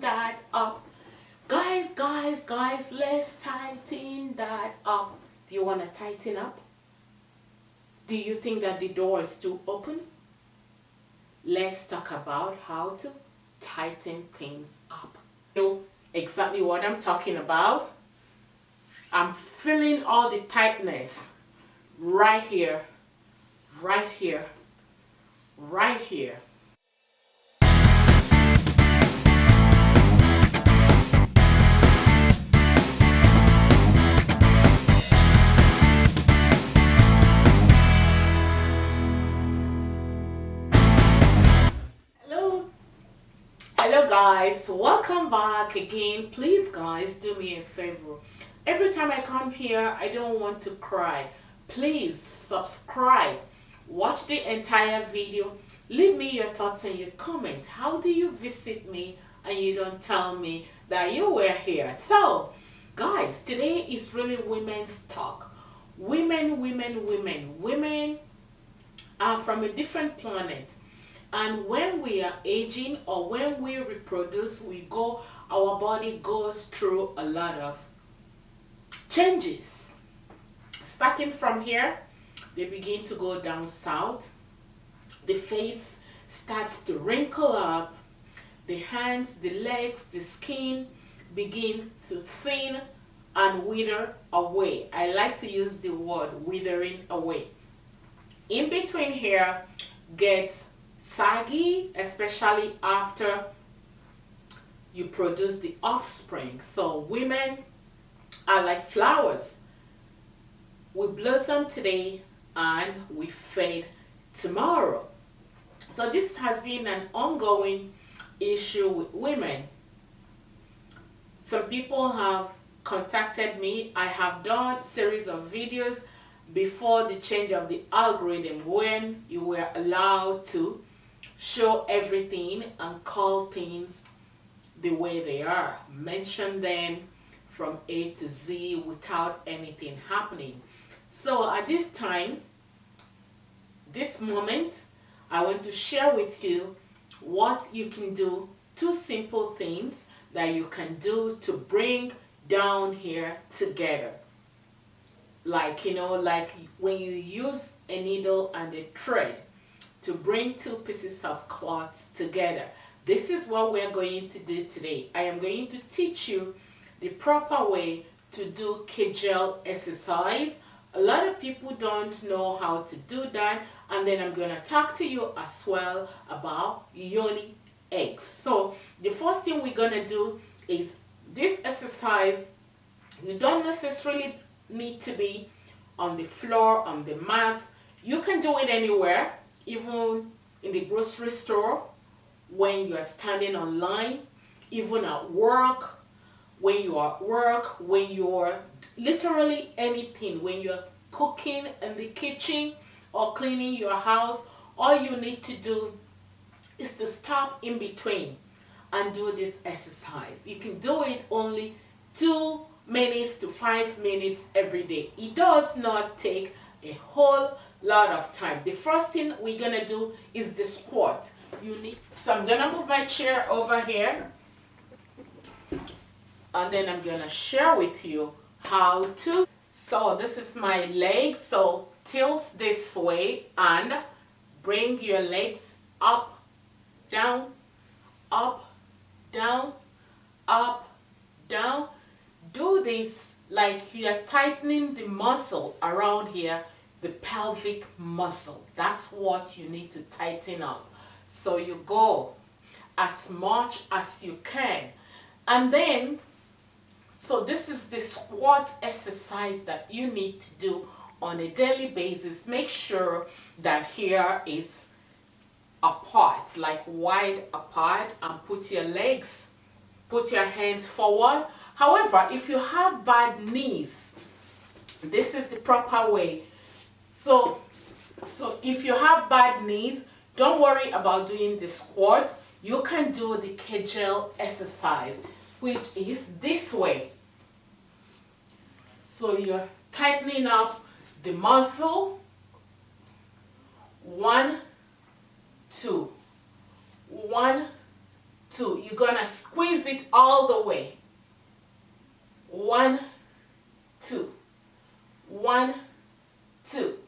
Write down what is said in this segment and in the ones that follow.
that up. Guys, let's tighten that up. Do you want to tighten up? Do you think that the door is too open? Let's talk about how to tighten things up. You know exactly what I'm talking about. I'm feeling all the tightness right here, right here, right here. Hello guys, welcome back again. Please guys, do me a favor. Every time I come here, I don't want to cry. Please subscribe, watch the entire video, leave me your thoughts and your comment. How do you visit me and you don't tell me that you were here? So guys, today is really women's talk. Women are from a different planet. And when we are aging or when we reproduce, our body goes through a lot of changes. Starting from here, they begin to go down south. The face starts to wrinkle up. The hands, the legs, the skin begin to thin and wither away. I like to use the word withering away. In between here gets saggy, especially after you produce the offspring. So women are like flowers. We blossom today and we fade tomorrow. So this has been an ongoing issue with women. Some people have contacted me. I have done a series of videos before the change of the algorithm when you were allowed to show everything and call things the way they are, mention them from A to Z without anything happening. So at this time, this moment, I want to share with you what you can do, two simple things that you can do to bring down here together. Like when you use a needle and a thread to bring two pieces of cloth together. This is what we're going to do today. I am going to teach you the proper way to do Kegel exercise. A lot of people don't know how to do that, and then I'm going to talk to you as well about yoni eggs. So the first thing we're going to do is this exercise. You don't necessarily need to be on the floor, on the mat. You can do it anywhere, even in the grocery store, when you are standing online, even at work, when you are at work, when you are literally anything, when you're cooking in the kitchen or cleaning your house. All you need to do is to stop in between and do this exercise. You can do it only 2 minutes to 5 minutes every day. It does not take a whole lot of time. The first thing we're gonna do is the squat. So I'm gonna move my chair over here, and then I'm gonna share with you how to. So this is my leg. So tilt this way and bring your legs up, down, up, down, up, down. Do this like you are tightening the muscle around here, the pelvic muscle. That's what you need to tighten up. So you go as much as you can. And then, so this is the squat exercise that you need to do on a daily basis. Make sure that here is apart, like wide apart, and put your hands forward. However, if you have bad knees, this is the proper way. So if you have bad knees, don't worry about doing the squats. You can do the Kegel exercise, which is this way. So you're tightening up the muscle. 1, 2. 1, 2. You're gonna squeeze it all the way. 1, 2. 1, 2.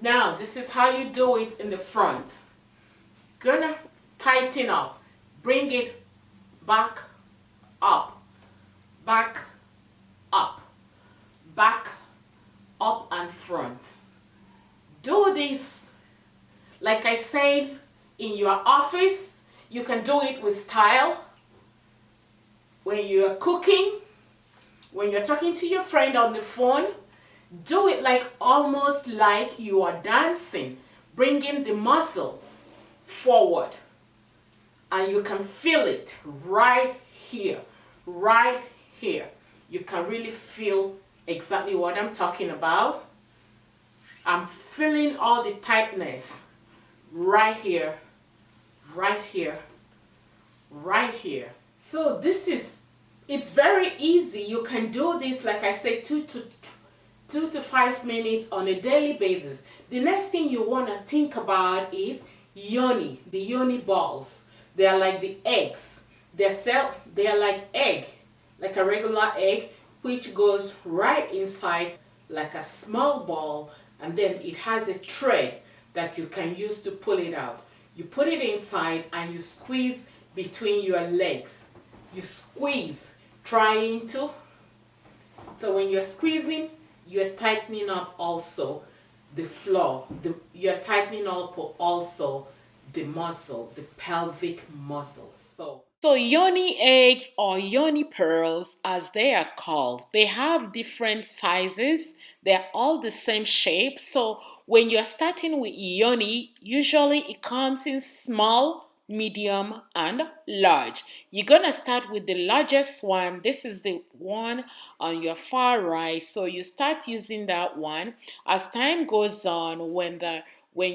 Now, this is how you do it in the front. Gonna tighten up. Bring it back up. Back up. Back up and front. Do this, like I said, in your office. You can do it with style. When you're cooking, when you're talking to your friend on the phone, do it like almost like you are dancing, bringing the muscle forward. And you can feel it right here, right here. You can really feel exactly what I'm talking about. I'm feeling all the tightness right here, right here, right here. So it's very easy. You can do this, like I said, 2 to 5 minutes on a daily basis. The next thing you want to think about is yoni, the yoni balls. They are like the eggs. They are like egg, like a regular egg, which goes right inside like a small ball, and then it has a thread that you can use to pull it out. You put it inside and you squeeze between your legs. You squeeze, trying to. So when you're squeezing, you're tightening up also the floor. You're tightening up also the muscle, the pelvic muscles. So yoni eggs, or yoni pearls as they are called, they have different sizes. They're all the same shape. So when you're starting with yoni, usually it comes in small, medium, and large. You're gonna start with the largest one. This is the one on your far right. So you start using that one. As time goes on, when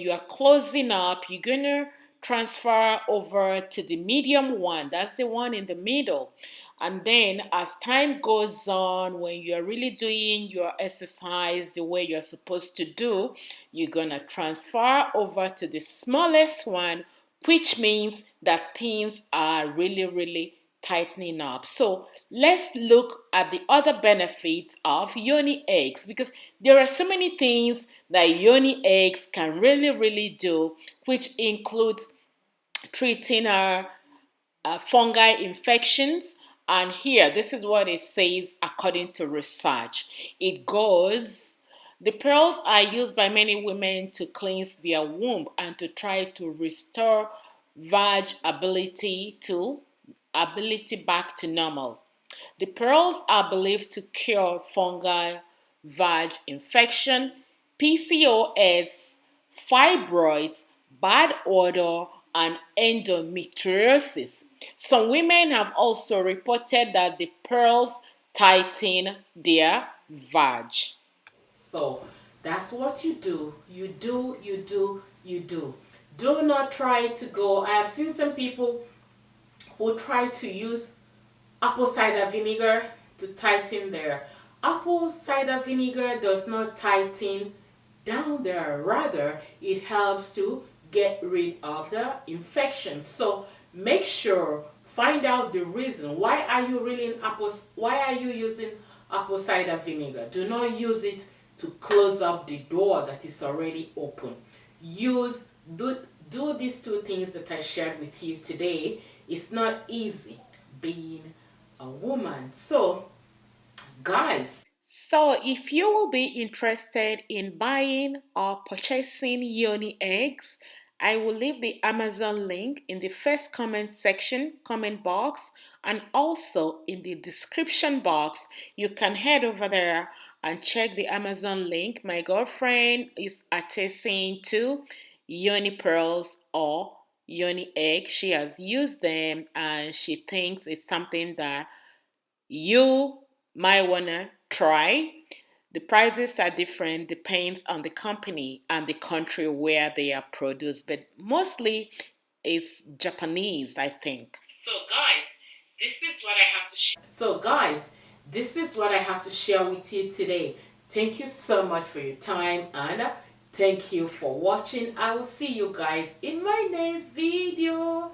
you are closing up, you're gonna transfer over to the medium one. That's the one in the middle. And then as time goes on, when you're really doing your exercise the way you're supposed to do, you're gonna transfer over to the smallest one, which means that things are really, really tightening up. So let's look at the other benefits of yoni eggs, because there are so many things that yoni eggs can really, really do, which includes treating fungal infections. And here, this is what it says according to research. It goes, the pearls are used by many women to cleanse their womb and to try to restore ability back to normal. The pearls are believed to cure fungal infection, PCOS, fibroids, bad odor, and endometriosis. Some women have also reported that the pearls tighten their vag. So that's what you do. You do. Do not try to go. I have seen some people who try to use apple cider vinegar to tighten there. Apple cider vinegar does not tighten down there. Rather, it helps to get rid of the infection. So make sure, find out the reason. Why are you using apple cider vinegar? Do not use it to close up the door that is already open. Do these two things that I shared with you today. It's not easy being a woman. So guys, if you will be interested in buying or purchasing yoni eggs, I will leave the Amazon link in the first comment box, and also in the description box. You can head over there and check the Amazon link. My girlfriend is attesting to yoni pearls or yoni egg. She has used them and she thinks it's something that you might want to try. The prices are different, depends on the company and the country where they are produced, but mostly it's Japanese, I think. So guys, this is what I have to share with you today. Thank you so much for your time, and thank you for watching. I will see you guys in my next video.